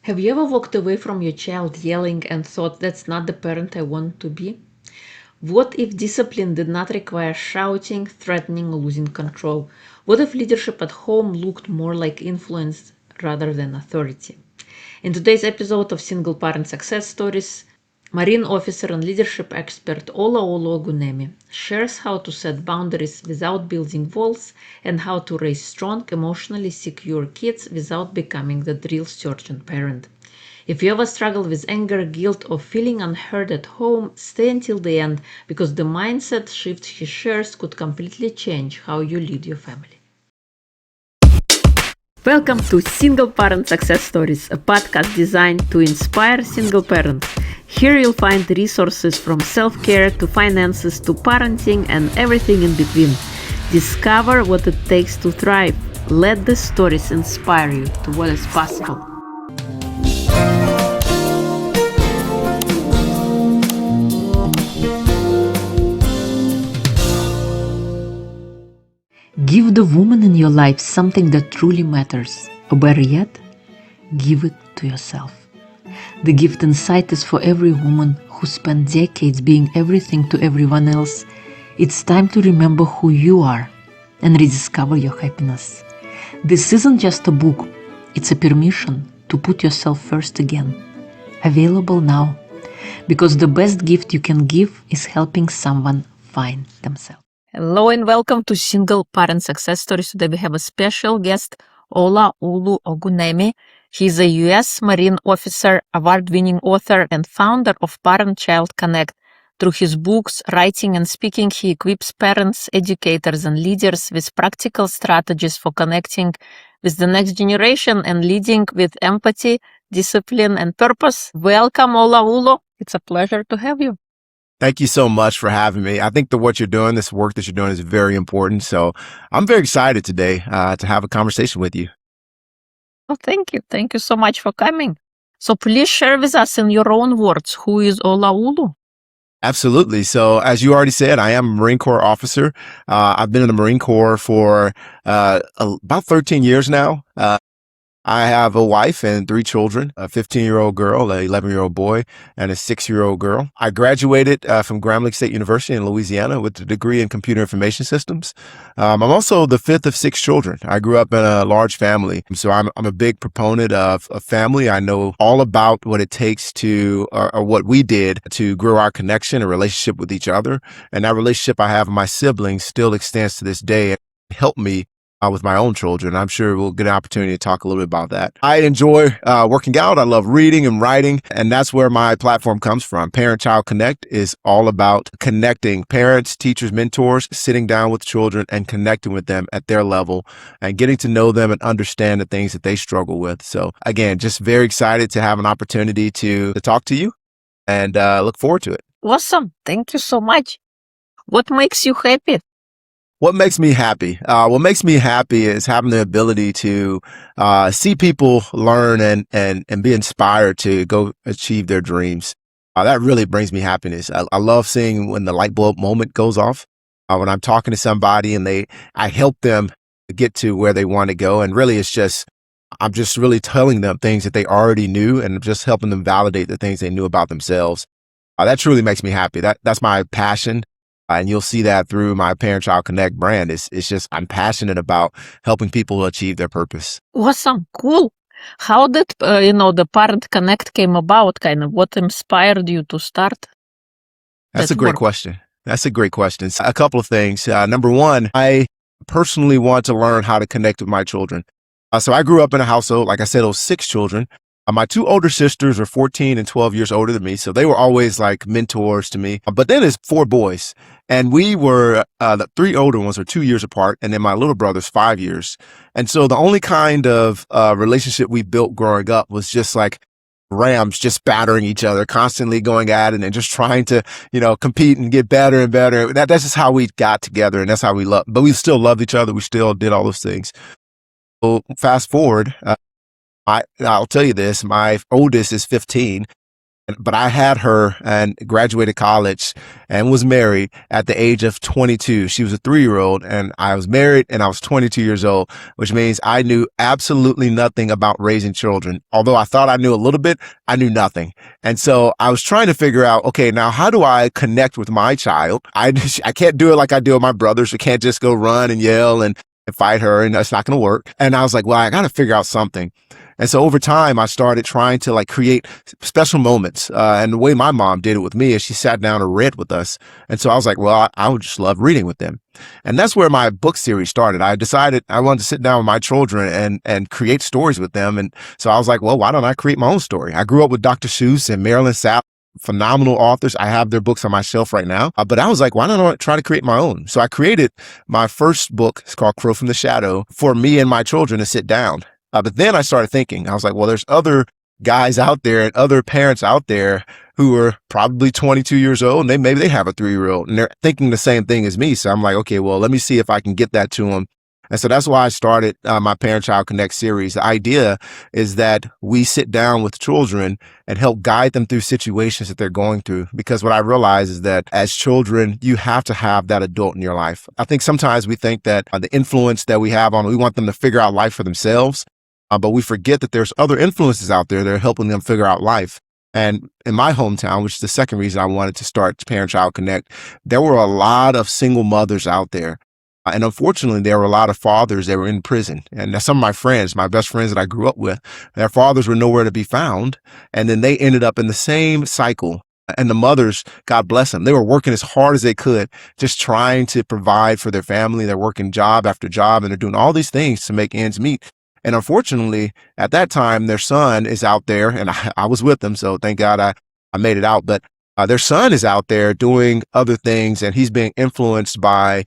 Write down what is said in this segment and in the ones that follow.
Have you ever walked away from your child yelling and thought, that's not the parent I want to be? What if discipline did not require shouting, threatening, or losing control? What if leadership at home looked more like influence rather than authority? In today's episode of Single Parent Success Stories, Marine officer and leadership expert Olaolu Ogunyemi shares how to set boundaries without building walls and how to raise strong, emotionally secure kids without becoming the drill sergeant parent. If you ever struggle with anger, guilt, or feeling unheard at home, stay until the end because the mindset shift he shares could completely change how you lead your family. Welcome to Single Parent Success Stories, a podcast designed to inspire single parents. Here you'll find resources from self-care to finances to parenting and everything in between. Discover what it takes to thrive. Let the stories inspire you to what is possible. Give the woman in your life something that truly matters, or better yet, give it to yourself. The gift inside is for every woman who spent decades being everything to everyone else. It's time to remember who you are and rediscover your happiness. This isn't just a book, it's a permission to put yourself first again. Available now, because the best gift you can give is helping someone find themselves. Hello and welcome to Single Parent Success Stories. Today we have a special guest, Olaolu Ogunyemi. He's a U.S. Marine officer, award-winning author, and founder of Parent-Child Connect. Through his books, writing, and speaking, he equips parents, educators, and leaders with practical strategies for connecting with the next generation and leading with empathy, discipline, and purpose. Welcome, Olaolu. It's a pleasure to have you. Thank you so much for having me. I think that what you're doing, this work that you're doing is very important. So I'm very excited today to have a conversation with you. Oh, thank you. Thank you so much for coming. So please share with us in your own words, who is Olaolu? Absolutely. So as you already said, I am a Marine Corps officer. I've been in the Marine Corps for about 13 years now. I have a wife and 3 children, a 15-year-old girl, an 11-year-old boy, and a 6-year-old girl. I graduated from Grand Lake State University in Louisiana with a degree in computer information systems. I'm also the 5th of 6 children. I grew up in a large family, so I'm a big proponent of family. I know all about what it takes to, or what we did to grow our connection and relationship with each other. And that relationship I have with my siblings still extends to this day and helped me with my own children. I'm sure we'll get an opportunity to talk a little bit about that. I enjoy working out. I love reading and writing, and that's where my platform comes from. Parent-Child Connect is all about connecting parents, teachers, mentors, sitting down with children and connecting with them at their level and getting to know them and understand the things that they struggle with. So again, just very excited to have an opportunity to talk to you and look forward to it. Awesome. Thank you so much. What makes you happy? What makes me happy? What makes me happy is having the ability to see people learn and be inspired to go achieve their dreams. That really brings me happiness. I love seeing when the light bulb moment goes off, when I'm talking to somebody and I help them get to where they want to go. And really, I'm just really telling them things that they already knew and just helping them validate the things they knew about themselves. That truly makes me happy. That's my passion. And you'll see that through my Parent-Child Connect brand. It's just, I'm passionate about helping people achieve their purpose. Awesome. Cool. How did, the Parent Connect came about? What inspired you to start? That's a great question. That's a great question. So a couple of things. Number one, I personally want to learn how to connect with my children. So I grew up in a household, like I said, of 6 children. My 2 older sisters are 14 and 12 years older than me, so they were always like mentors to me. But then there's 4 boys, and we were, the 3 older ones are 2 years apart, and then my little brother's 5 years. And so the only kind of relationship we built growing up was just like rams just battering each other, constantly going at it and just trying to, compete and get better and better. That's just how we got together, and that's how we loved. But we still loved each other. We still did all those things. So fast forward, I'll tell you this, my oldest is 15 But I had her and graduated college and was married at the age of 22. She was a 3-year-old and I was married and I was 22 years old, which means I knew absolutely nothing about raising children. Although I thought I knew a little bit, I knew nothing. And so I was trying to figure out, okay, now how do I connect with my child? I can't do it like I do with my brothers. I can't just go run and yell and fight her, and that's not going to work. And I was like, well, I got to figure out something. And so over time, I started trying to like create special moments. And the way my mom did it with me is she sat down and read with us. And so I was like, well, I would just love reading with them. And that's where my book series started. I decided I wanted to sit down with my children and create stories with them. And so I was like, well, why don't I create my own story? I grew up with Dr. Seuss and Marilyn Sapp, phenomenal authors. I have their books on my shelf right now. But I was like, why don't I try to create my own? So I created my first book. It's called Crow from the Shadow, for me and my children to sit down. But then I started thinking, I was like, well, there's other guys out there and other parents out there who are probably 22 years old and maybe they have a 3-year-old and they're thinking the same thing as me. So I'm like, okay, well, let me see if I can get that to them. And so that's why I started my Parent-Child Connect series. The idea is that we sit down with children and help guide them through situations that they're going through. Because what I realize is that as children, you have to have that adult in your life. I think sometimes we think that the influence that we have on, we want them to figure out life for themselves. But we forget that there's other influences out there that are helping them figure out life. And in my hometown, which is the second reason I wanted to start Parent-Child Connect, there were a lot of single mothers out there. And unfortunately, there were a lot of fathers that were in prison. And some of my friends, my best friends that I grew up with, their fathers were nowhere to be found. And then they ended up in the same cycle. And the mothers, God bless them, they were working as hard as they could, just trying to provide for their family. They're working job after job, and they're doing all these things to make ends meet. And unfortunately, at that time, their son is out there, and I was with them, so thank God I made it out. But their son is out there doing other things, and he's being influenced by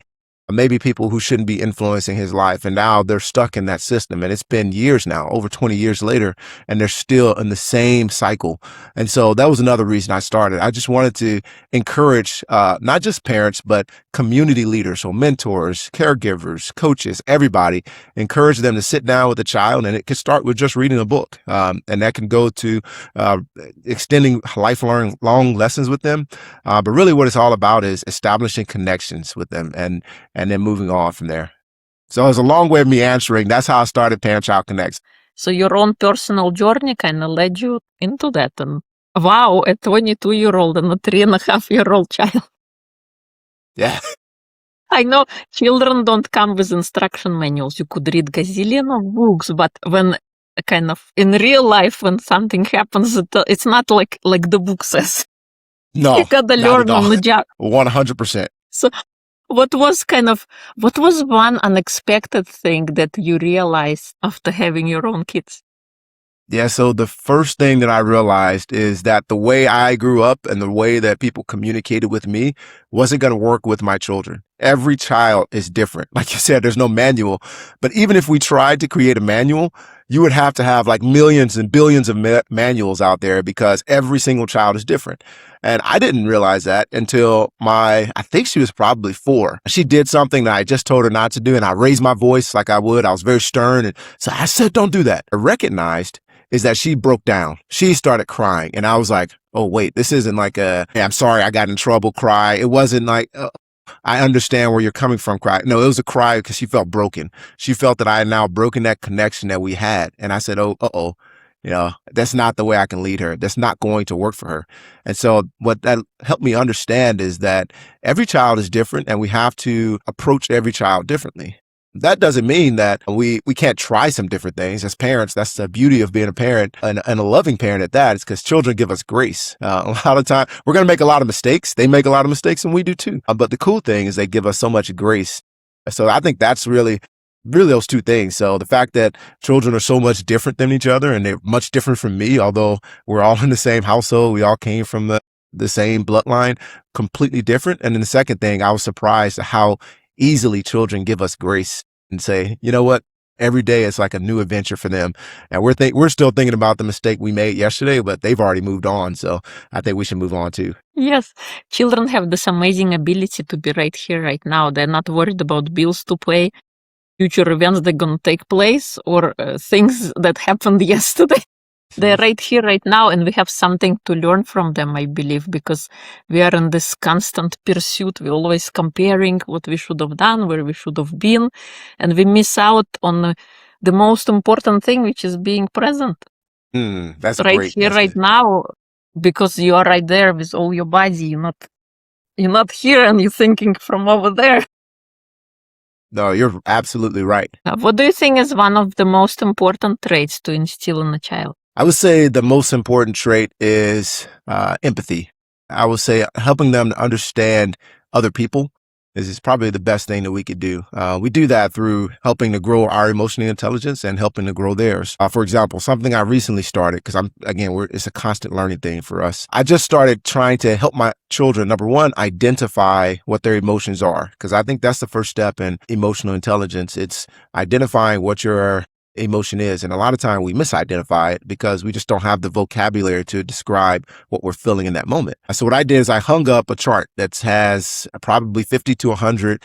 maybe people who shouldn't be influencing his life. And now they're stuck in that system. And it's been years now, over 20 years later, and they're still in the same cycle. And so that was another reason I started. I just wanted to encourage not just parents, but community leaders, so mentors, caregivers, coaches, everybody, encourage them to sit down with a child. And it could start with just reading a book. And that can go to extending lifelong lessons with them. But really what it's all about is establishing connections with them and then moving on from there. So it's a long way of me answering. That's how I started Parent-Child Connect. So your own personal journey kind of led you into that. And wow, a 22-year-old and a 3.5-year-old child. Yeah. I know children don't come with instruction manuals. You could read gazillion of books, but when kind of in real life, when something happens, it's not like the book says. No, you gotta learn on the job. 100%. So what was one unexpected thing that you realized after having your own kids? Yeah, so the first thing that I realized is that the way I grew up and the way that people communicated with me wasn't going to work with my children. Every child is different. Like you said, there's no manual. But even if we tried to create a manual, you would have to have like millions and billions of manuals out there because every single child is different. And I didn't realize that until I think she was probably 4. She did something that I just told her not to do, and I raised my voice like I would. I was very stern. And so I said, don't do that. I recognized is that she broke down. She started crying. And I was like, oh, wait, this isn't like hey, I'm sorry, I got in trouble cry. It wasn't like, I understand where you're coming from cry. No, it was a cry because she felt broken. She felt that I had now broken that connection that we had. And I said, oh, that's not the way I can lead her. That's not going to work for her. And so what that helped me understand is that every child is different and we have to approach every child differently. That doesn't mean that we can't try some different things. As parents, that's the beauty of being a parent and a loving parent at that. It's because children give us grace. A lot of time, we're going to make a lot of mistakes. They make a lot of mistakes and we do too. But the cool thing is they give us so much grace. So I think that's really those two things. So the fact that children are so much different than each other and they're much different from me, although we're all in the same household, we all came from the same bloodline, completely different. And then the second thing, I was surprised at how easily children give us grace and say, you know what, every day it's like a new adventure for them. And we're still thinking about the mistake we made yesterday, but they've already moved on. So I think we should move on too. Yes, children have this amazing ability to be right here, right now. They're not worried about bills to pay, future events that are going to take place, or things that happened yesterday. They're right here, right now, and we have something to learn from them, I believe, because we are in this constant pursuit. We're always comparing what we should have done, where we should have been, and we miss out on the most important thing, which is being present. That's right great. here, That's right good. now, because you are right there with all your body. You're not here, and you're thinking from over there. No, you're absolutely right. What do you think is one of the most important traits to instill in a child? I would say the most important trait is empathy. I would say helping them to understand other people is probably the best thing that we could do. We do that through helping to grow our emotional intelligence and helping to grow theirs. For example, something I recently started, because it's a constant learning thing for us. I just started trying to help my children, number one, identify what their emotions are, because I think that's the first step in emotional intelligence. It's identifying what your emotion is. And a lot of time we misidentify it because we just don't have the vocabulary to describe what we're feeling in that moment. So what I did is I hung up a chart that has probably 50 to 100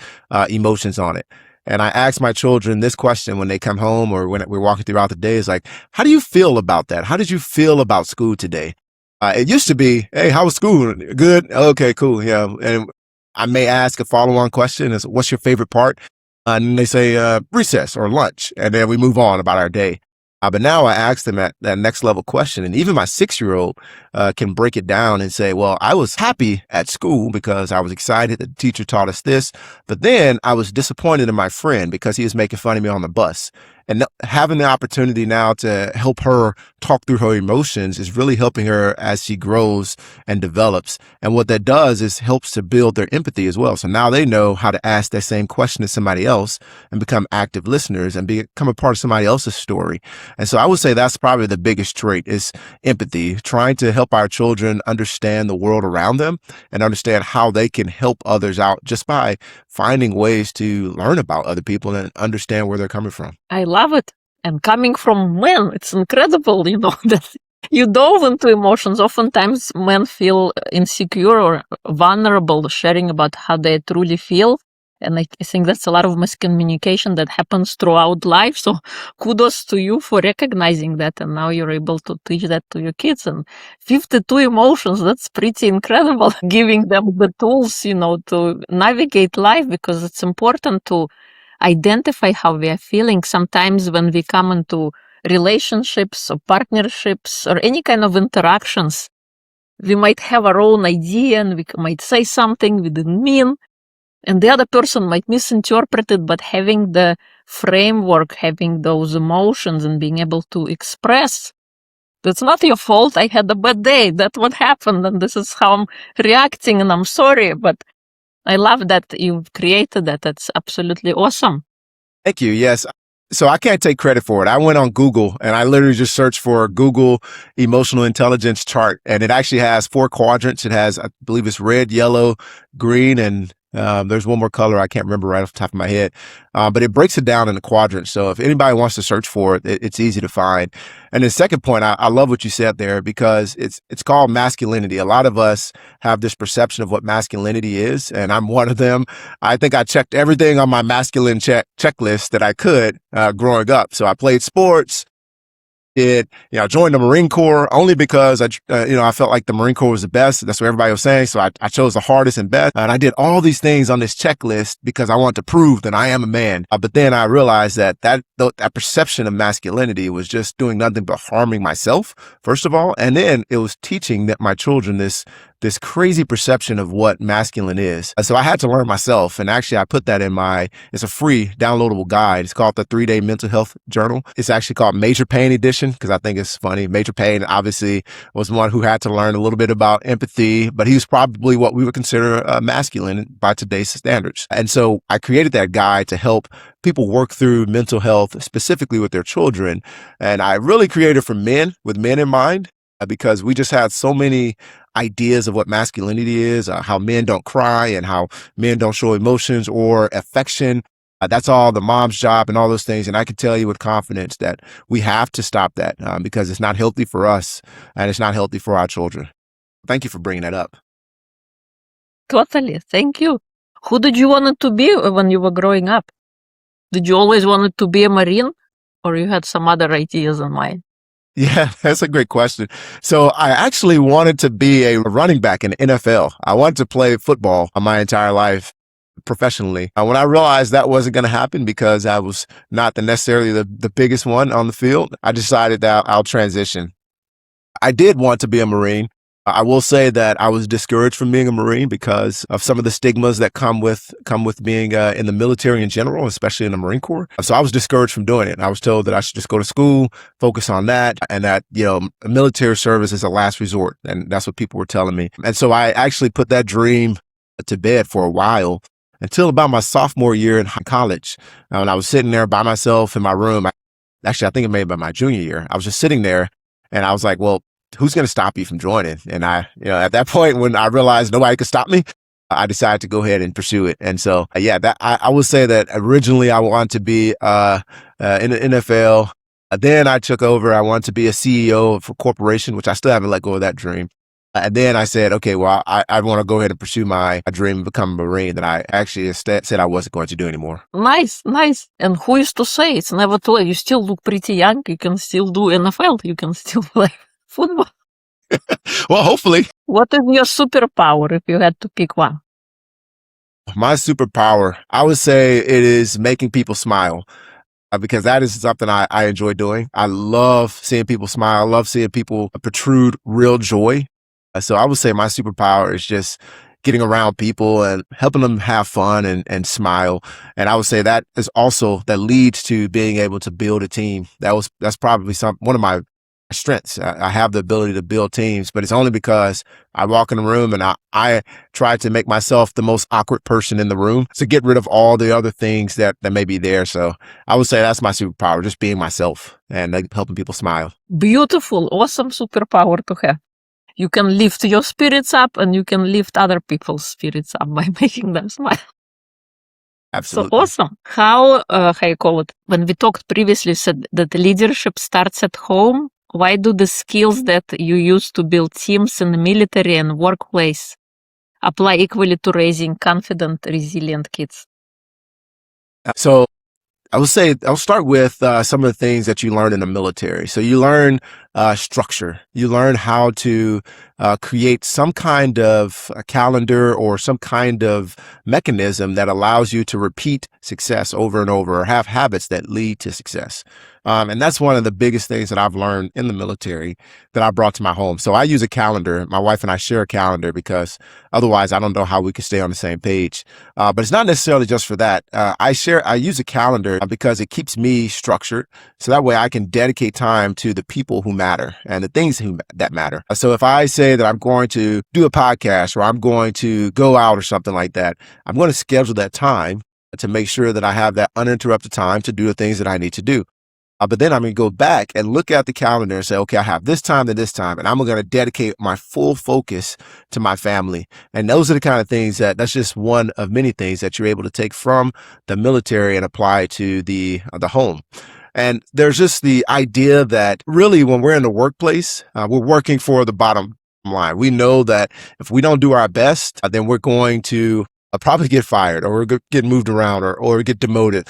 emotions on it. And I asked my children this question when they come home or when we're walking throughout the day is like, how do you feel about that? How did you feel about school today? It used to be, hey, how was school? Good. Okay, cool. Yeah. And I may ask a follow-on question is, what's your favorite part? And they say recess or lunch, and then we move on about our day. But now I ask them that next level question, and even my 6-year-old can break it down and say, well, I was happy at school because I was excited that the teacher taught us this, but then I was disappointed in my friend because he was making fun of me on the bus. And having the opportunity now to help her talk through her emotions is really helping her as she grows and develops. And what that does is helps to build their empathy as well. So now they know how to ask that same question to somebody else and become active listeners and become a part of somebody else's story. And so I would say that's probably the biggest trait is empathy, trying to help our children understand the world around them and understand how they can help others out just by finding ways to learn about other people and understand where they're coming from. I love it. And coming from men, it's incredible, that you dove into emotions. Oftentimes men feel insecure or vulnerable sharing about how they truly feel. And I think that's a lot of miscommunication that happens throughout life. So kudos to you for recognizing that. And now you're able to teach that to your kids. And 52 emotions, that's pretty incredible. Giving them the tools, to navigate life, because it's important to identify how we are feeling. Sometimes when we come into relationships or partnerships or any kind of interactions, we might have our own idea and we might say something we didn't mean, and the other person might misinterpret it. But having the framework, having those emotions and being able to express, that's not your fault. I had a bad day. That's what happened. And this is how I'm reacting. And I'm sorry. But I love that you've created that. That's absolutely awesome. Thank you. Yes. So I can't take credit for it. I went on Google and I literally just searched for Google emotional intelligence chart, and it actually has 4 quadrants. It has, I believe it's red, yellow, green, and there's one more color I can't remember right off the top of my head, but it breaks it down into quadrants. So if anybody wants to search for it, it's easy to find. And the second point, I love what you said there, because it's called masculinity. A lot of us have this perception of what masculinity is, and I'm one of them. I think I checked everything on my masculine checklist that I could growing up. So I played sports. Joined the Marine Corps only because I felt like the Marine Corps was the best. That's what everybody was saying. So I chose the hardest and best. And I did all these things on this checklist because I wanted to prove that I am a man. But then I realized that perception of masculinity was just doing nothing but harming myself, first of all. And then it was teaching that my children this crazy perception of what masculine is. So I had to learn myself. And actually I put that it's a free downloadable guide. It's called the 3-Day Mental Health Journal. It's actually called Major Pain Edition because I think it's funny. Major Pain obviously was one who had to learn a little bit about empathy, but he was probably what we would consider masculine by today's standards. And so I created that guide to help people work through mental health, specifically with their children. And I really created for men, with men in mind, because we just had so many ideas of what masculinity is, how men don't cry and how men don't show emotions or affection. That's all the mom's job and all those things. And I can tell you with confidence that we have to stop that because it's not healthy for us and it's not healthy for our children. Thank you for bringing that up. Totally. Thank you. Who did you want to be when you were growing up? Did you always want to be a Marine, or you had some other ideas in mind? Yeah, that's a great question. So I actually wanted to be a running back in the NFL. I wanted to play football my entire life professionally. When I realized that wasn't going to happen because I was not necessarily the biggest one on the field, I decided that I'll transition. I did want to be a Marine. I will say that I was discouraged from being a Marine because of some of the stigmas that come with being in the military in general, especially in the Marine Corps. So I was discouraged from doing it. I was told that I should just go to school, focus on that, and that military service is a last resort, and that's what people were telling me. And so I actually put that dream to bed for a while until about my sophomore year in college. When I was sitting there by myself in my room, actually I think it may have been my junior year. I was just sitting there, and I was like, well, who's going to stop you from joining? And at that point, when I realized nobody could stop me, I decided to go ahead and pursue it. And so, that I would say that originally I wanted to be in the NFL. Then I took over. I wanted to be a CEO of a corporation, which I still haven't let go of that dream. And then I said, okay, well, I want to go ahead and pursue my dream of becoming a Marine that I actually said I wasn't going to do anymore. Nice. And who is to say? It's never too late. You still look pretty young. You can still do NFL. You can still play football. Well, hopefully. What is your superpower if you had to pick one? My superpower, I would say it is making people smile. Because that is something I enjoy doing. I love seeing people smile. I love seeing people protrude real joy. So I would say my superpower is just getting around people and helping them have fun and smile. And I would say that leads to being able to build a team. That's probably one of my strengths. I have the ability to build teams, but it's only because I walk in the room and I try to make myself the most awkward person in the room to get rid of all the other things that may be there. So I would say that's my superpower, just being myself and helping people smile. Beautiful, awesome superpower to have. You can lift your spirits up and you can lift other people's spirits up by making them smile. Absolutely. So awesome. How you call it? When we talked previously, you said that leadership starts at home. Why do the skills that you use to build teams in the military and workplace apply equally to raising confident, resilient kids? So I would say I'll start with some of the things that you learn in the military. So you learn structure. You learn how to create some kind of a calendar or some kind of mechanism that allows you to repeat success over and over, or have habits that lead to success. And that's one of the biggest things that I've learned in the military that I brought to my home. So I use a calendar. My wife and I share a calendar because otherwise I don't know how we could stay on the same page. But it's not necessarily just for that. I use a calendar because it keeps me structured. So that way I can dedicate time to the people who matter and the things that matter. So if I say that I'm going to do a podcast or I'm going to go out or something like that, I'm going to schedule that time to make sure that I have that uninterrupted time to do the things that I need to do. But then I'm going to go back and look at the calendar and say, okay, I have this time to this time, and I'm going to dedicate my full focus to my family. And those are the kind of things that's just one of many things that you're able to take from the military and apply to the home. And there's just the idea that really when we're in the workplace, we're working for the bottom line. We know that if we don't do our best, then we're going to probably get fired or get moved around or get demoted.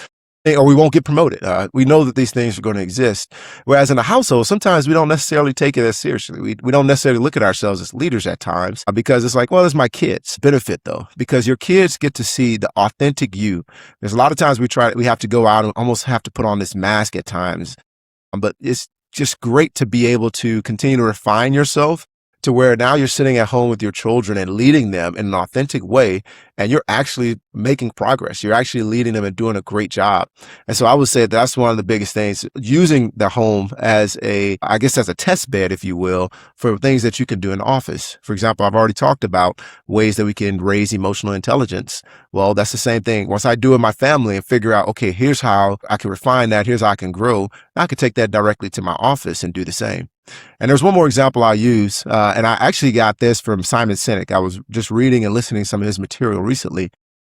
Or we won't get promoted. We know that these things are going to exist. Whereas in a household, sometimes we don't necessarily take it as seriously. We don't necessarily look at ourselves as leaders at times because it's like, well, it's my kids. Benefit though, because your kids get to see the authentic you. There's a lot of times we have to go out and almost have to put on this mask at times. But it's just great to be able to continue to refine yourself to where now you're sitting at home with your children and leading them in an authentic way, and you're actually making progress. You're actually leading them and doing a great job. And so I would say that's one of the biggest things, using the home as a test bed, if you will, for things that you can do in the office. For example, I've already talked about ways that we can raise emotional intelligence. Well, that's the same thing. Once I do it in my family and figure out, okay, here's how I can refine that, here's how I can grow, I can take that directly to my office and do the same. And there's one more example I'll use, and I actually got this from Simon Sinek. I was just reading and listening to some of his material recently,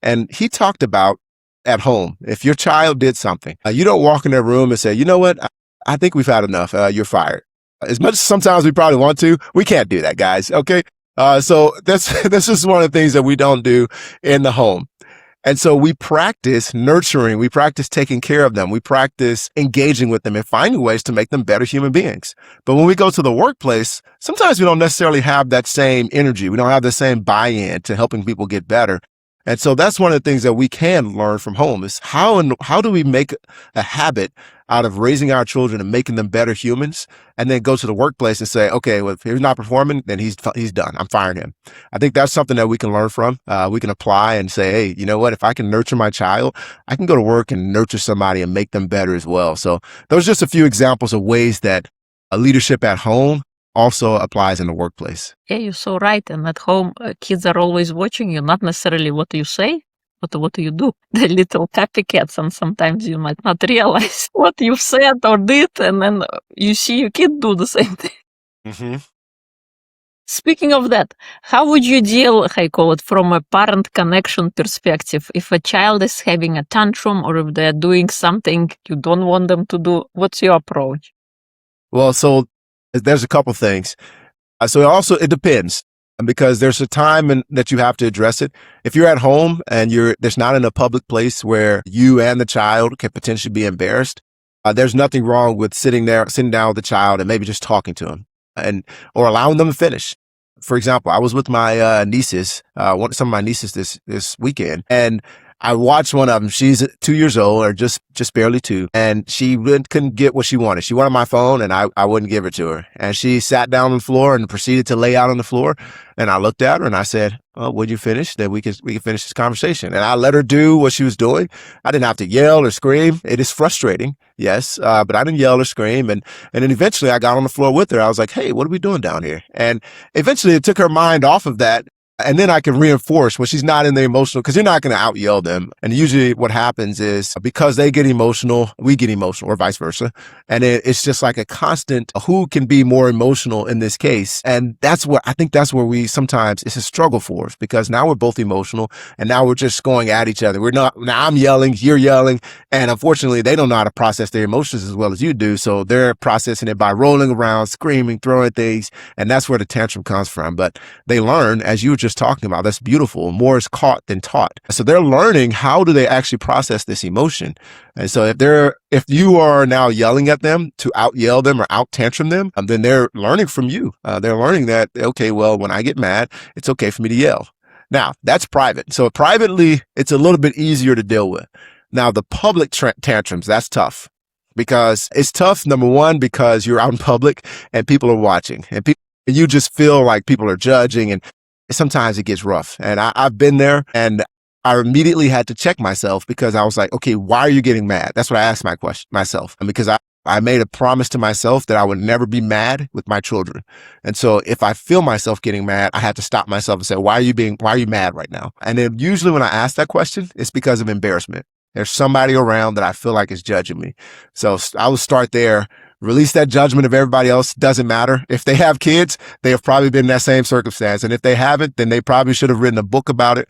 and he talked about at home, if your child did something, you don't walk in their room and say, you know what, I think we've had enough, you're fired. As much as sometimes we probably want to, we can't do that, guys, okay? So that's just one of the things that we don't do in the home. And so we practice nurturing, we practice taking care of them, we practice engaging with them and finding ways to make them better human beings. But when we go to the workplace, sometimes we don't necessarily have that same energy. We don't have the same buy-in to helping people get better. And so that's one of the things that we can learn from home is how do we make a habit out of raising our children and making them better humans, and then go to the workplace and say, okay, well, if he's not performing, then he's done. I'm firing him. I think that's something that we can learn from. We can apply and say, hey, you know what? If I can nurture my child, I can go to work and nurture somebody and make them better as well. So those are just a few examples of ways that leadership at home also applies in the workplace. Yeah, you're so right. And at home, kids are always watching you, not necessarily what you say, but what you do. The little copycats, and sometimes you might not realize what you've said or did, and then you see your kid do the same thing. Mm-hmm. Speaking of that, how would you deal, I call it, from a parent connection perspective, if a child is having a tantrum or if they're doing something you don't want them to do? What's your approach? Well, so there's a couple things. So it depends, because there's a time that you have to address it. If you're at home and there's not in a public place where you and the child can potentially be embarrassed, there's nothing wrong with sitting down with the child and maybe just talking to him or allowing them to finish. For example, I was with my nieces, some of my nieces this weekend, and I watched one of them. She's 2 years old, or just barely 2, and she really couldn't get what she wanted. She wanted my phone, and I wouldn't give it to her. And she sat down on the floor and proceeded to lay out on the floor. And I looked at her and I said, "Oh, when you finish, then we can finish this conversation." And I let her do what she was doing. I didn't have to yell or scream. It is frustrating, yes, but I didn't yell or scream. And then eventually I got on the floor with her. I was like, "Hey, what are we doing down here?" And eventually it took her mind off of that. And then I can reinforce when she's not in the emotional, because you're not going to out yell them. And usually what happens is because they get emotional, we get emotional, or vice versa. And it's just like a constant, who can be more emotional in this case? And that's where we sometimes, it's a struggle for us, because now we're both emotional and now we're just going at each other. Now I'm yelling, you're yelling. And unfortunately, they don't know how to process their emotions as well as you do. So they're processing it by rolling around, screaming, throwing things. And that's where the tantrum comes from. But they learn, as you were just talking about, that's beautiful. More is caught than taught. So they're learning, how do they actually process this emotion? And so if you are now yelling at them to out yell them or out tantrum them, then they're learning from you. They're learning that, okay, well, when I get mad, it's okay for me to yell. Now, that's private. So privately, it's a little bit easier to deal with. Now, the public tantrums, that's tough, because it's tough, number one, because you're out in public and people are watching, and you just feel like people are judging, and sometimes it gets rough. And I've been there, and I immediately had to check myself, because I was like, okay, why are you getting mad? That's what I asked myself. And because I made a promise to myself that I would never be mad with my children. And so if I feel myself getting mad, I have to stop myself and say, why are you mad right now? And then usually when I ask that question, it's because of embarrassment. There's somebody around that I feel like is judging me. So I will start there. Release that judgment of everybody else. Doesn't matter. If they have kids, they have probably been in that same circumstance. And if they haven't, then they probably should have written a book about it,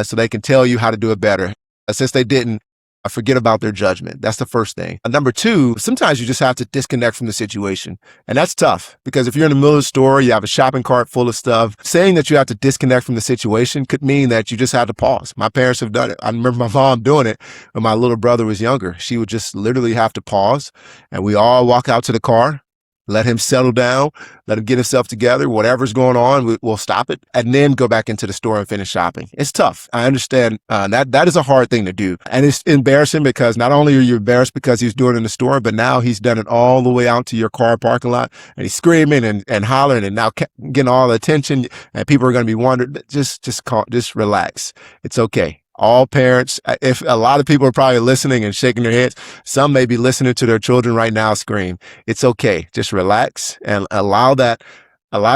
so they can tell you how to do it better. Since they didn't, forget about their judgment. That's the first thing. Number two, sometimes you just have to disconnect from the situation. And that's tough, because if you're in the middle of the store, you have a shopping cart full of stuff, saying that you have to disconnect from the situation could mean that you just have to pause. My parents have done it. I remember my mom doing it when my little brother was younger. She would just literally have to pause, and we all walk out to the car, let him settle down, let him get himself together. Whatever's going on, we'll stop it, and then go back into the store and finish shopping. It's tough. I understand that is a hard thing to do. And it's embarrassing, because not only are you embarrassed because he's doing it in the store, but now he's done it all the way out to your car parking lot, and he's screaming and hollering, and now getting all the attention, and people are going to be wondering. Just relax. It's okay. All parents, if a lot of people are probably listening and shaking their heads, some may be listening to their children right now scream. It's okay. Just relax and allow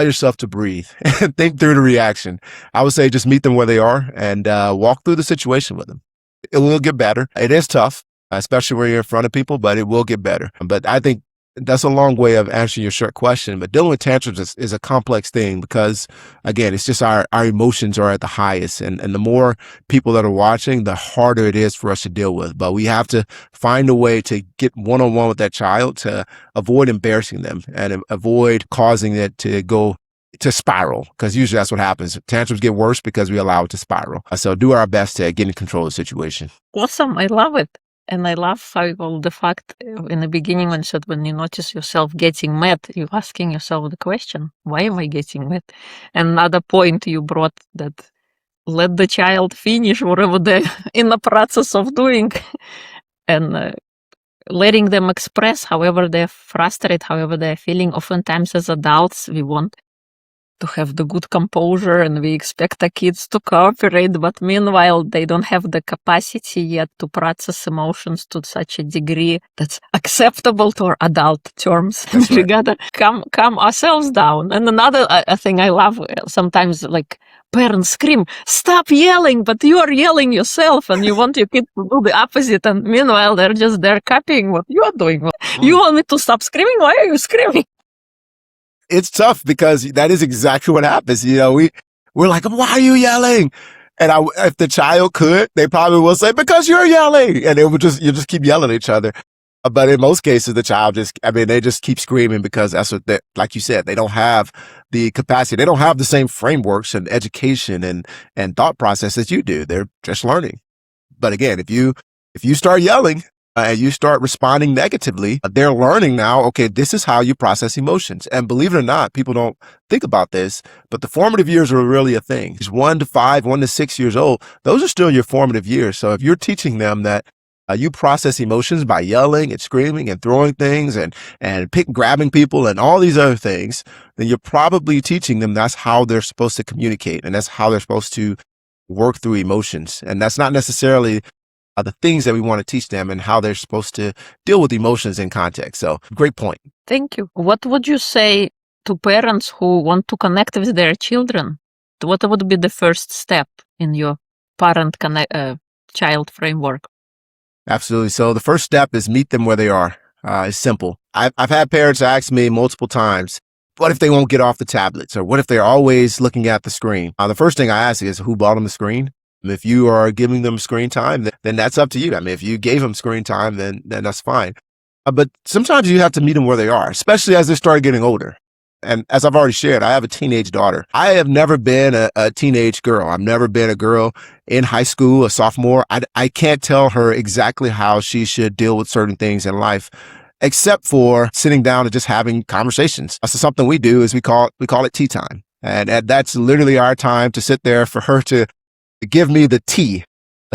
yourself to breathe and think through the reaction. I would say just meet them where they are and walk through the situation with them. It will get better. It is tough, especially when you're in front of people, but it will get better. But I think that's a long way of answering your short question. But dealing with tantrums is a complex thing, because, again, it's just our emotions are at the highest. And the more people that are watching, the harder it is for us to deal with. But we have to find a way to get one-on-one with that child to avoid embarrassing them and avoid causing it to go to spiral, because usually that's what happens. Tantrums get worse because we allow it to spiral. So do our best to get in control of the situation. Awesome. I love it. And I love how the fact in the beginning when you said when you notice yourself getting mad, you're asking yourself the question, why am I getting mad? And another point you brought that let the child finish whatever they're in the process of doing and letting them express however they're frustrated, however they're feeling. Oftentimes as adults, we want to have the good composure and we expect the kids to cooperate, but meanwhile they don't have the capacity yet to process emotions to such a degree that's acceptable to our adult terms. That's We right. gotta calm ourselves down. And another thing I love, sometimes like parents scream, stop yelling, but you are yelling yourself and you want your kid to do the opposite, and meanwhile they're just there copying what you are doing. You want me to stop screaming? Why are you screaming? It's tough because that is exactly what happens. We're like, why are you yelling? And if the child could, they probably will say, because you're yelling. And you just keep yelling at each other. But in most cases, the child they just keep screaming because that's what like you said, they don't have the capacity. They don't have the same frameworks and education and thought process that you do. They're just learning. But again, if you start yelling, and you start responding negatively, they're learning now, okay, this is how you process emotions. And believe it or not, people don't think about this, but the formative years are really a thing. 1 to 5, 1 to 6 years old, those are still your formative years. So if you're teaching them that you process emotions by yelling and screaming and throwing things and grabbing people and all these other things, then you're probably teaching them that's how they're supposed to communicate and that's how they're supposed to work through emotions. And that's not necessarily the things that we want to teach them and how they're supposed to deal with emotions in context. So great point. Thank you. What would you say to parents who want to connect with their children? What would be the first step in your parent-child framework? Absolutely. So the first step is meet them where they are. It's simple. I've had parents ask me multiple times, what if they won't get off the tablets? Or what if they're always looking at the screen? The first thing I ask is, who bought them the screen? If you are giving them screen time, then that's up to you. If you gave them screen time, then that's fine. But sometimes you have to meet them where they are, especially as they start getting older. And as I've already shared, I have a teenage daughter. I have never been a teenage girl. I've never been a girl in high school, a sophomore. I can't tell her exactly how she should deal with certain things in life, except for sitting down and just having conversations. So something we do is we call it tea time. And that's literally our time to sit there for her to give me the tea.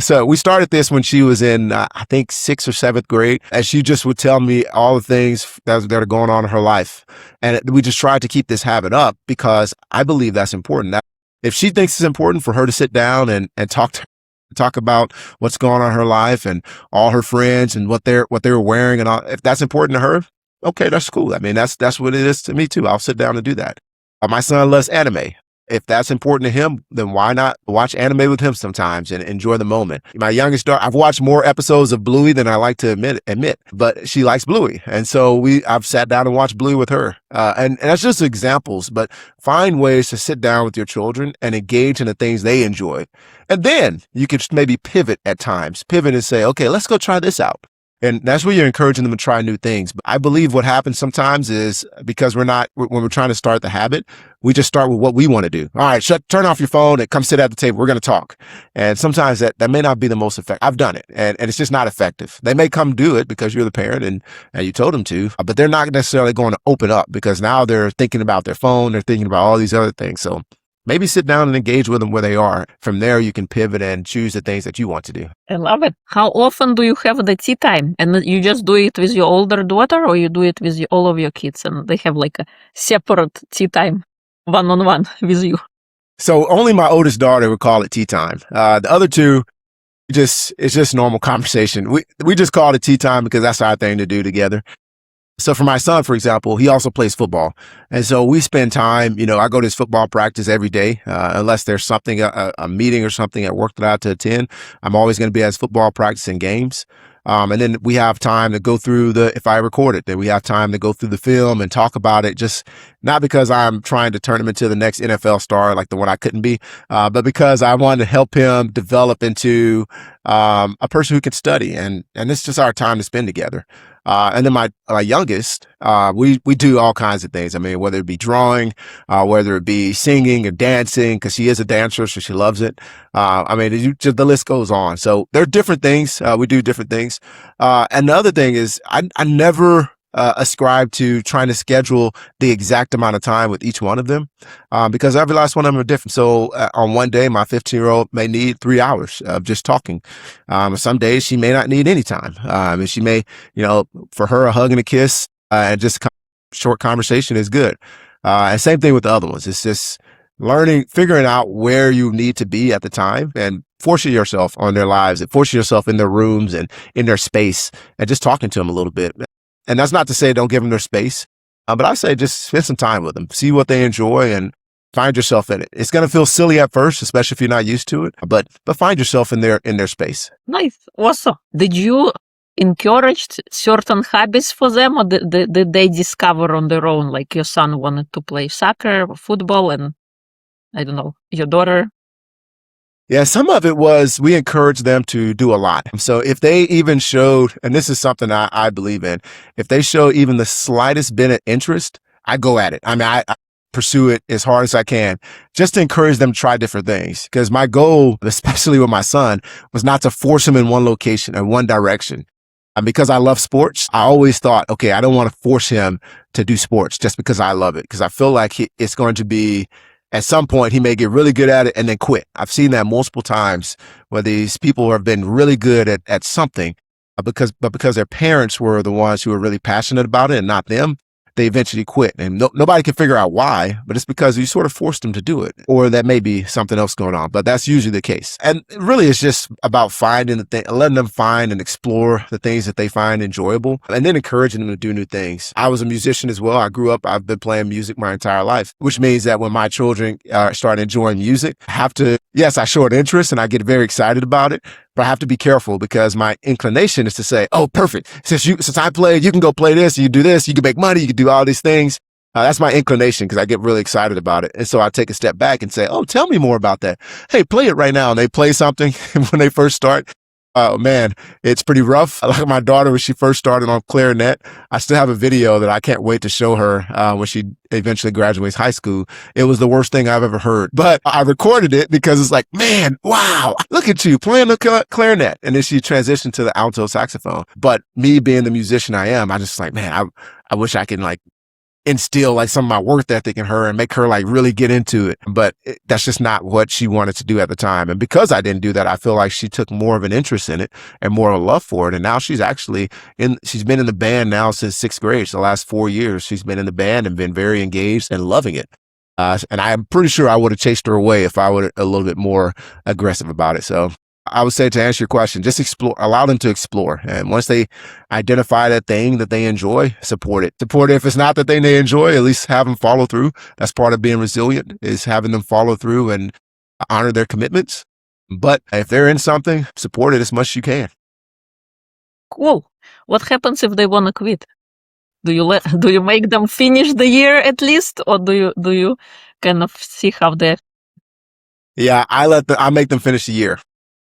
So we started this when she was in, I think, 6th or 7th grade, and she just would tell me all the things that are going on in her life. And we just tried to keep this habit up because I believe that's important. That if she thinks it's important for her to sit down and talk about what's going on in her life and all her friends and what they're wearing and all, if that's important to her, okay, that's cool. That's what it is to me too. I'll sit down and do that. My son loves anime. If that's important to him, then why not watch anime with him sometimes and enjoy the moment? My youngest daughter, I've watched more episodes of Bluey than I like to admit, but she likes Bluey. And so I've sat down and watched Bluey with her. And that's just examples, but find ways to sit down with your children and engage in the things they enjoy. And then you could maybe pivot and say, okay, let's go try this out. And that's where you're encouraging them to try new things. But I believe what happens sometimes is because when we're trying to start the habit, we just start with what we want to do. All right, turn off your phone and come sit at the table. We're going to talk. And sometimes that may not be the most effective. I've done it and it's just not effective. They may come do it because you're the parent and you told them to, but they're not necessarily going to open up because now they're thinking about their phone. They're thinking about all these other things. So maybe sit down and engage with them where they are. From there, you can pivot and choose the things that you want to do. I love it. How often do you have the tea time? And you just do it with your older daughter or you do it with all of your kids and they have like a separate tea time one-on-one with you? So only my oldest daughter would call it tea time. The other two, it's just normal conversation. We just call it tea time because that's our thing to do together. So for my son, for example, he also plays football. And so we spend time, I go to his football practice every day, unless there's something, a meeting or something at work that I have to attend. I'm always going to be at his football practice and games. And then we have time to go through if I record it, then we have time to go through the film and talk about it, just not because I'm trying to turn him into the next NFL star, like the one I couldn't be, but because I want to help him develop into a person who can study. And it's just our time to spend together. And then my youngest, we do all kinds of things. I mean, whether it be drawing, whether it be singing or dancing, because she is a dancer, so she loves it. I mean, the list goes on. So there are different things. We do different things. And the other thing is I never ascribe to trying to schedule the exact amount of time with each one of them, because every last one of them are different. So on one day, my 15-year-old may need 3 hours of just talking. Some days she may not need any time. And she may, for her, a hug and a kiss and just a short conversation is good. And same thing with the other ones. It's just figuring out where you need to be at the time and forcing yourself on their lives and forcing yourself in their rooms and in their space and just talking to them a little bit. And that's not to say don't give them their space, but I say just spend some time with them, see what they enjoy, and find yourself in it. It's going to feel silly at first, especially if you're not used to it, but find yourself in their space. Nice. Awesome. Did you encourage certain hobbies for them, or did they discover on their own? Like your son wanted to play soccer or football, and I don't know, your daughter? Yeah, some of it was we encouraged them to do a lot. So if they even showed, and this is something I believe in, if they show even the slightest bit of interest, I go at it. I mean, I pursue it as hard as I can just to encourage them to try different things. Because my goal, especially with my son, was not to force him in one location or one direction. And because I love sports, I always thought, okay, I don't want to force him to do sports just because I love it. Because I feel like it's going to be, at some point, he may get really good at it and then quit. I've seen that multiple times where these people have been really good at something, because their parents were the ones who were really passionate about it and not them. They eventually quit, and nobody can figure out why, but it's because you sort of forced them to do it, or that may be something else going on, but that's usually the case. And really, it's just about finding letting them find and explore the things that they find enjoyable, and then encouraging them to do new things. I was a musician as well. I've been playing music my entire life, which means that when my children start enjoying music, I show an interest and I get very excited about it. But I have to be careful because my inclination is to say, oh, perfect. Since I played, you can go play this, you do this, you can make money, you can do all these things. That's my inclination because I get really excited about it. And so I take a step back and say, oh, tell me more about that. Hey, play it right now. And they play something. And when they first start, oh man, it's pretty rough. Like my daughter, when she first started on clarinet, I still have a video that I can't wait to show her when she eventually graduates high school. It was the worst thing I've ever heard, but I recorded it because it's like, man, wow, look at you playing the clarinet. And then she transitioned to the alto saxophone. But me being the musician I am, I just like, man, I wish I could instill some of my work ethic in her and make her really get into it. But that's just not what she wanted to do at the time. And because I didn't do that, I feel like she took more of an interest in it and more of a love for it. And now she's been in the band now since 6th grade. So the last 4 years, she's been in the band and been very engaged and loving it. And I'm pretty sure I would have chased her away if I were a little bit more aggressive about it. So I would say, to answer your question, just explore, allow them to explore. And once they identify that thing that they enjoy, support it. Support it. If it's not the thing they enjoy, at least have them follow through. That's part of being resilient, is having them follow through and honor their commitments. But if they're in something, support it as much as you can. Cool. What happens if they want to quit? Do you make them finish the year at least, or do you kind of see how they? Yeah, I make them finish the year.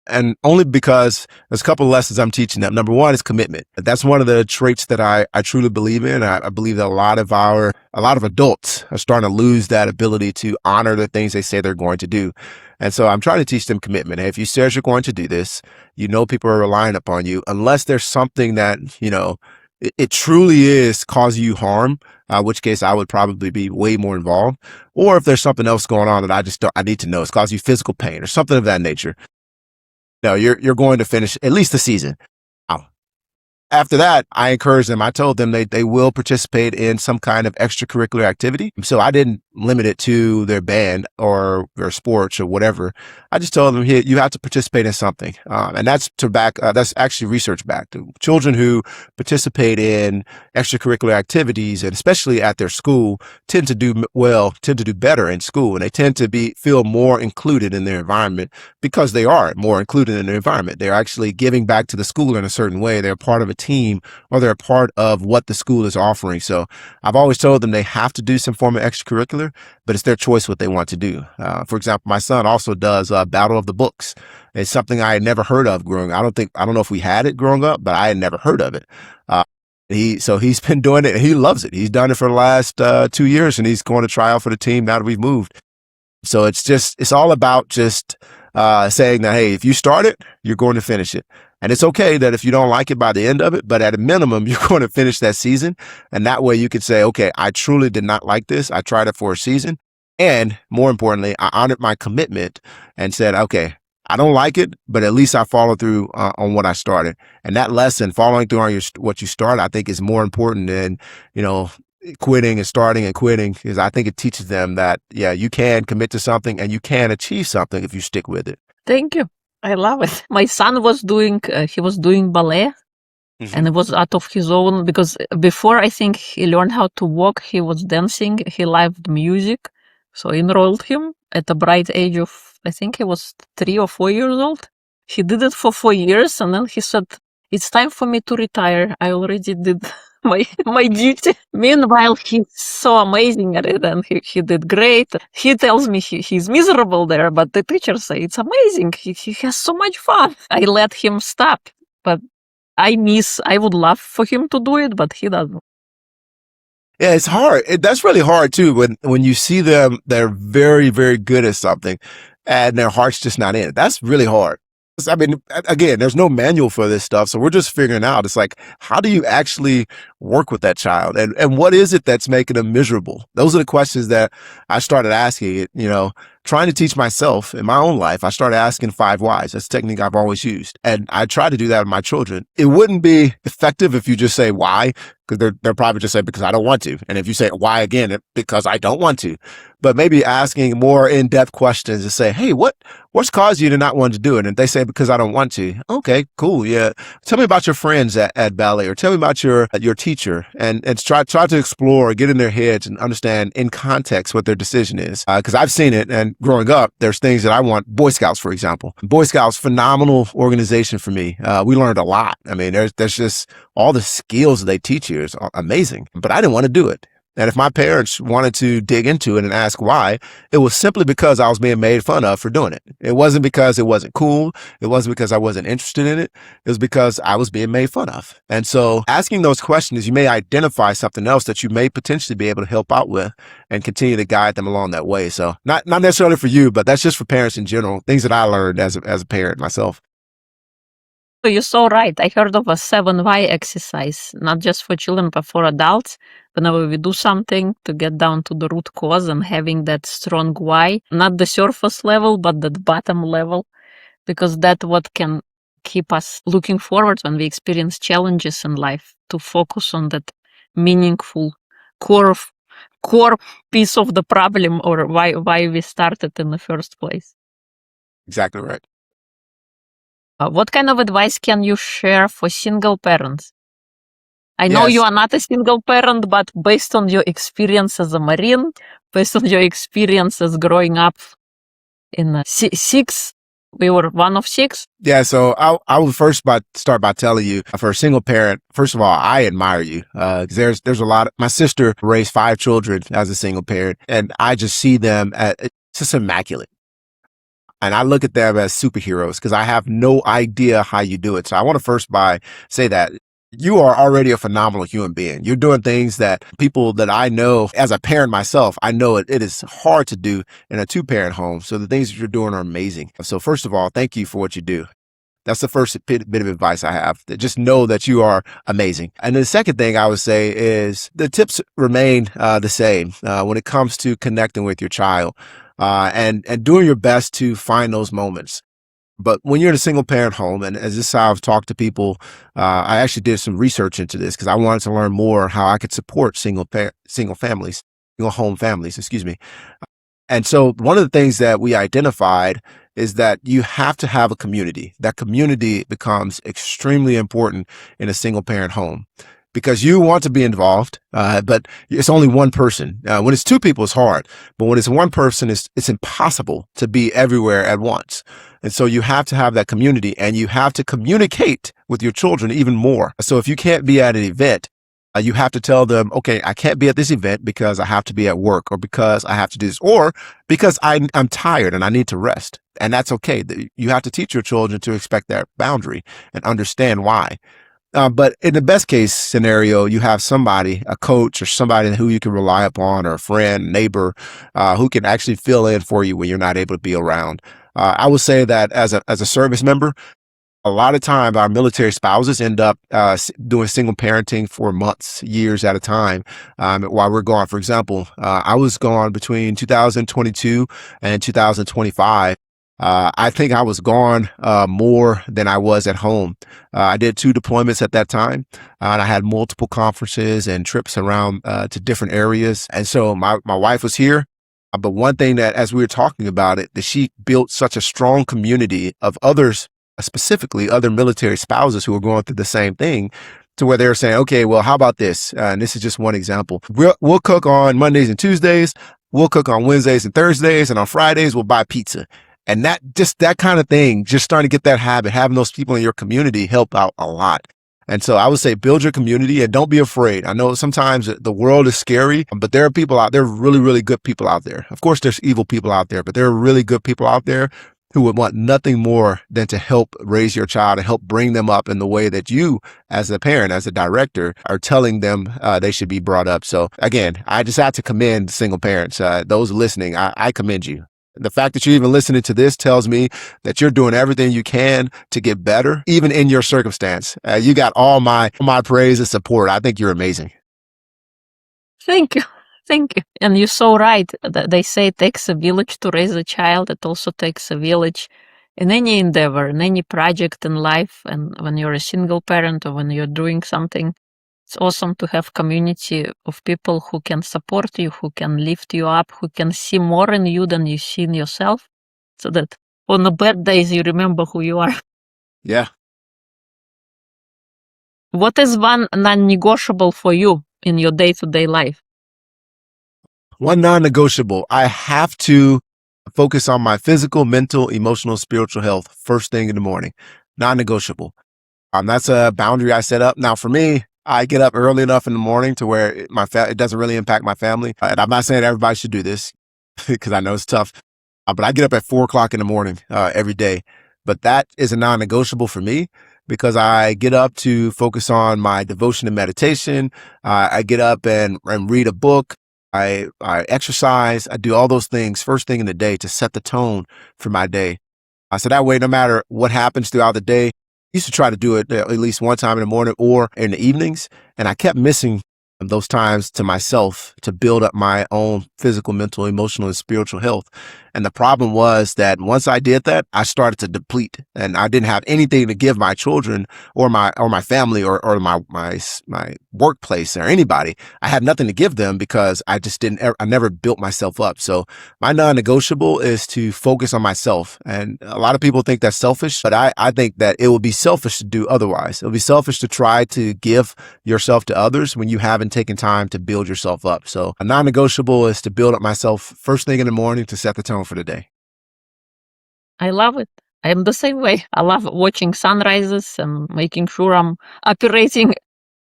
And only because there's a couple of lessons I'm teaching them. Number one is commitment. That's one of the traits that I truly believe in. I believe that a lot of adults are starting to lose that ability to honor the things they say they're going to do. And so I'm trying to teach them commitment. Hey, if you said you're going to do this, people are relying upon you, unless there's something that, it truly is causing you harm, which case I would probably be way more involved. Or if there's something else going on that I need to know, it's causing you physical pain or something of that nature. No, you're going to finish at least the season. After that, I encouraged them. I told them they will participate in some kind of extracurricular activity. So I didn't limit it to their band or their sports or whatever. I just told them, here, you have to participate in something. And that's that's actually research backed. Children who participate in extracurricular activities, and especially at their school, tend to do better in school. And they tend to feel more included in their environment because they are more included in their environment. They're actually giving back to the school in a certain way. They're part of a team, or they're a part of what the school is offering. So I've always told them they have to do some form of extracurricular, but it's their choice what they want to do. For example, my son also does Battle of the Books. It's something I had never heard of growing up. I don't know if we had it growing up, but I had never heard of it. So he's been doing it and he loves it. He's done it for the last 2 years and he's going to try out for the team now that we've moved. So it's all about just saying that, hey, if you start it, you're going to finish it. And it's okay that if you don't like it by the end of it, but at a minimum, you're going to finish that season. And that way you can say, okay, I truly did not like this. I tried it for a season. And more importantly, I honored my commitment and said, okay, I don't like it, but at least I followed through on what I started. And that lesson, following through on what you started, I think is more important than, quitting and starting and quitting, because I think it teaches them that, yeah, you can commit to something and you can achieve something if you stick with it. Thank you. I love it. My son was doing ballet. And it was out of his own, because before I think he learned how to walk, he was dancing, he loved music. So I enrolled him at a bright age of, I think he was 3 or 4 years old. He did it for 4 years and then he said, it's time for me to retire. I already did my duty. Meanwhile, he's so amazing at it and he did great. He tells me he's miserable there, but the teachers say it's amazing. He has so much fun. I let him stop, but I would love for him to do it, but he doesn't. Yeah, it's hard. That's really hard too. When you see them, they're very, very good at something and their heart's just not in it. That's really hard. I mean, again, there's no manual for this stuff. So we're just figuring out, it's like, how do you actually work with that child? And what is it that's making them miserable? Those are the questions that I started asking, trying to teach myself in my own life. I started asking 5 whys. That's a technique I've always used. And I try to do that with my children. It wouldn't be effective if you just say why, because they're probably just say because I don't want to. And if you say why again, because I don't want to. But maybe asking more in-depth questions and say, hey, what's caused you to not want to do it? And they say, because I don't want to. Okay, cool. Yeah. Tell me about your friends at ballet, or tell me about your teacher, and try to explore, get in their heads and understand in context what their decision is. Because I've seen it, and growing up, there's things that I want. Boy Scouts, for example. Boy Scouts, phenomenal organization for me. We learned a lot. I mean, there's just all the skills that they teach you is amazing, but I didn't want to do it. And if my parents wanted to dig into it and ask why, it was simply because I was being made fun of for doing it. It wasn't because it wasn't cool. It wasn't because I wasn't interested in it. It was because I was being made fun of. And so asking those questions, you may identify something else that you may potentially be able to help out with and continue to guide them along that way. So not necessarily for you, but that's just for parents in general, things that I learned as a parent myself. You're so right. I heard of a 7 why exercise, not just for children, but for adults. Whenever we do something, to get down to the root cause and having that strong why, not the surface level, but the bottom level, because that's what can keep us looking forward when we experience challenges in life, to focus on that meaningful core piece of the problem, or why we started in the first place. Exactly right. What kind of advice can you share for single parents? I know Yes. you are not a single parent, but based on your experience as a Marine, based on your experiences growing up in 6, we were one of 6. Yeah, so I will first start by telling you, for a single parent, first of all, I admire you. 'Cause there's a lot. My sister raised 5 children as a single parent, and I just see them as just immaculate. And I look at them as superheroes because I have no idea how you do it. So I want to first say that you are already a phenomenal human being. You're doing things that people that I know as a parent myself, I know it is hard to do in a 2-parent home. So the things that you're doing are amazing. So first of all, thank you for what you do. That's the first bit of advice I have. Just know that you are amazing. And the second thing I would say is the tips remain the same when it comes to connecting with your child and doing your best to find those moments. But when you're in a single parent home, and as this is how I've talked to people, I actually did some research into this because I wanted to learn more how I could support single home families, excuse me. And so one of the things that we identified is that you have to have a community. That community becomes extremely important in a single parent home because you want to be involved, but it's only one person. When it's 2 people, it's hard. But when it's one person, it's impossible to be everywhere at once. And so you have to have that community, and you have to communicate with your children even more. So if you can't be at an event, you have to tell them, okay, I can't be at this event because I have to be at work, or because I have to do this, or because I'm tired and I need to rest. And that's okay. You have to teach your children to expect that boundary and understand why. But in the best case scenario, you have somebody, a coach or somebody who you can rely upon, or a friend, neighbor, who can actually fill in for you when you're not able to be around. I would say that as a service member, a lot of time our military spouses end up doing single parenting for months, years at a time, while we're gone. For example, I was gone between 2022 and 2025. I think I was gone more than I was at home. I did 2 deployments at that time, and I had multiple conferences and trips around to different areas. And so my wife was here. But one thing that, as we were talking about it, that she built such a strong community of others, specifically other military spouses who were going through the same thing, to where they're saying, okay, well, how about this? And this is just one example. We'll cook on Mondays and Tuesdays. We'll cook on Wednesdays and Thursdays. And on Fridays, we'll buy pizza. And that kind of thing, just starting to get that habit, having those people in your community help out a lot. And so I would say build your community and don't be afraid. I know sometimes the world is scary, but there are people out there, really, really good people out there. Of course, there's evil people out there, but there are really good people out there who would want nothing more than to help raise your child and help bring them up in the way that you, as a parent, as a director, are telling them they should be brought up. So again, I just have to commend single parents. Those listening, I commend you. The fact that you're even listening to this tells me that you're doing everything you can to get better, even in your circumstance. You got all my praise and support. I think you're amazing. Thank you. Thank you. And you're so right. They say it takes a village to raise a child. It also takes a village in any endeavor, in any project in life. And when you're a single parent or when you're doing something, it's awesome to have community of people who can support you, who can lift you up, who can see more in you than you see in yourself, so that on the bad days you remember who you are. Yeah. What is one non-negotiable for you in your day-to-day life? One non-negotiable. I have to focus on my physical, mental, emotional, spiritual health first thing in the morning. Non-negotiable. That's a boundary I set up. Now, for me, I get up early enough in the morning to where it doesn't really impact my family. And I'm not saying everybody should do this because I know it's tough, but I get up at 4 o'clock in the morning every day. But that is a non-negotiable for me because I get up to focus on my devotion and meditation. I get up and read a book. I exercise. I do all those things first thing in the day to set the tone for my day. So that way, no matter what happens throughout the day, I used to try to do it at least one time in the morning or in the evenings. And I kept missing those times to myself to build up my own physical, mental, emotional, and spiritual health. And the problem was that once I did that, I started to deplete and I didn't have anything to give my children or my family or my workplace or anybody. I had nothing to give them because I never built myself up. So my non-negotiable is to focus on myself. And a lot of people think that's selfish, but I think that it would be selfish to do otherwise. It would be selfish to try to give yourself to others when you haven't taken time to build yourself up. So a non-negotiable is to build up myself first thing in the morning to set the tone for the day. I love it. I am the same way. I love watching sunrises and making sure I'm operating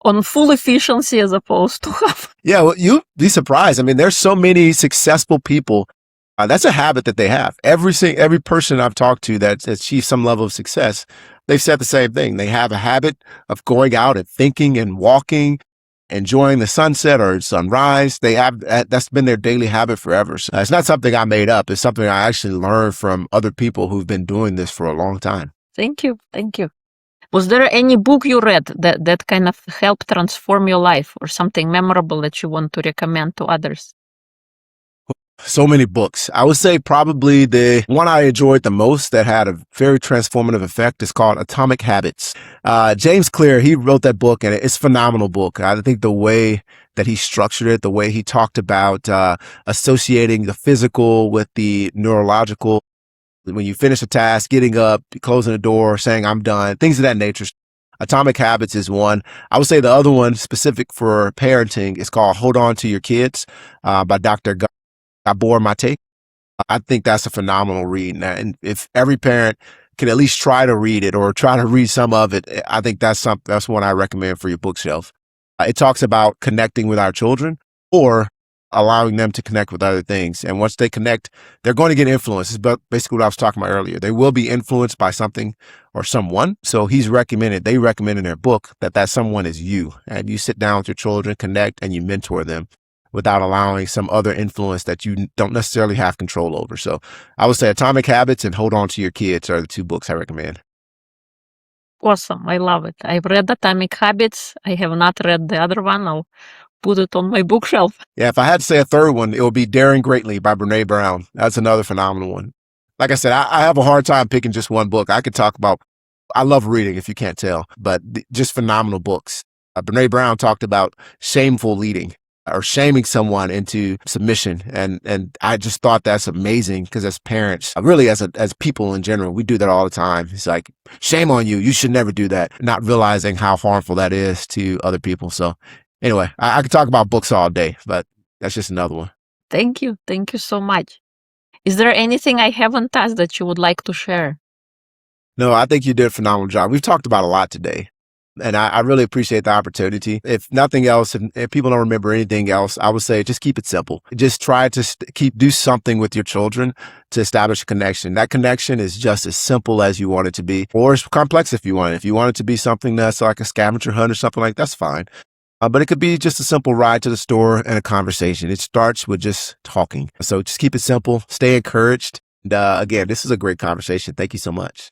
on full efficiency as opposed to half. Yeah, well, you'd be surprised. I mean, there's so many successful people. That's a habit that they have. Every person I've talked to that's achieved some level of success, they've said the same thing. They have a habit of going out and thinking and walking, enjoying the sunset or sunrise. That's been their daily habit forever. So it's not something I made up. It's something I actually learned from other people who've been doing this for a long time. Thank you. Thank you. Was there any book you read that kind of helped transform your life or something memorable that you want to recommend to others? So many books. I would say probably the one I enjoyed the most that had a very transformative effect is called Atomic Habits. James Clear, he wrote that book and it's a phenomenal book. I think the way that he structured it, the way he talked about associating the physical with the neurological, when you finish a task, getting up, closing the door, saying I'm done, things of that nature. Atomic Habits is one. I would say the other one specific for parenting is called Hold On to Your Kids by Dr. Gabor Mate. I think that's a phenomenal read. And if every parent can at least try to read it or try to read some of it, I think that's one I recommend for your bookshelf. It talks about connecting with our children or allowing them to connect with other things. And once they connect, they're going to get influenced. This is basically what I was talking about earlier. They will be influenced by something or someone. So they recommend in their book that someone is you. And you sit down with your children, connect, and you mentor them without allowing some other influence that you don't necessarily have control over. So I would say Atomic Habits and Hold On to Your Kids are the two books I recommend. Awesome. I love it. I've read Atomic Habits. I have not read the other one. I'll put it on my bookshelf. Yeah, if I had to say a third one, it would be Daring Greatly by Brene Brown. That's another phenomenal one. Like I said, I have a hard time picking just one book. I love reading, if you can't tell, but just phenomenal books. Brene Brown talked about shameful leading or shaming someone into submission. And I just thought that's amazing because as parents, really as people in general, we do that all the time. It's like, shame on you. You should never do that. Not realizing how harmful that is to other people. So anyway, I could talk about books all day, but that's just another one. Thank you. Thank you so much. Is there anything I haven't asked that you would like to share? No, I think you did a phenomenal job. We've talked about a lot today. And I really appreciate the opportunity. If nothing else, if people don't remember anything else, I would say just keep it simple. Just try to do something with your children to establish a connection. That connection is just as simple as you want it to be, or as complex if you want it. If you want it to be something that's like a scavenger hunt or something like that's fine. But it could be just a simple ride to the store and a conversation. It starts with just talking. So just keep it simple, stay encouraged. And again, this is a great conversation. Thank you so much.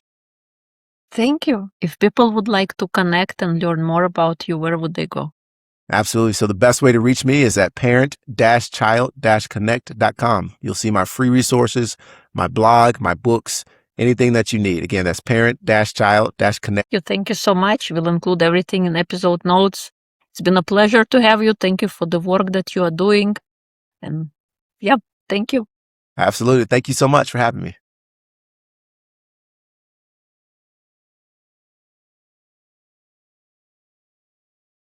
Thank you. If people would like to connect and learn more about you, where would they go? Absolutely. So the best way to reach me is at parent-child-connect.com. You'll see my free resources, my blog, my books, anything that you need. Again, that's parent-child-connect. Thank you so much. We'll include everything in episode notes. It's been a pleasure to have you. Thank you for the work that you are doing. And thank you. Absolutely. Thank you so much for having me.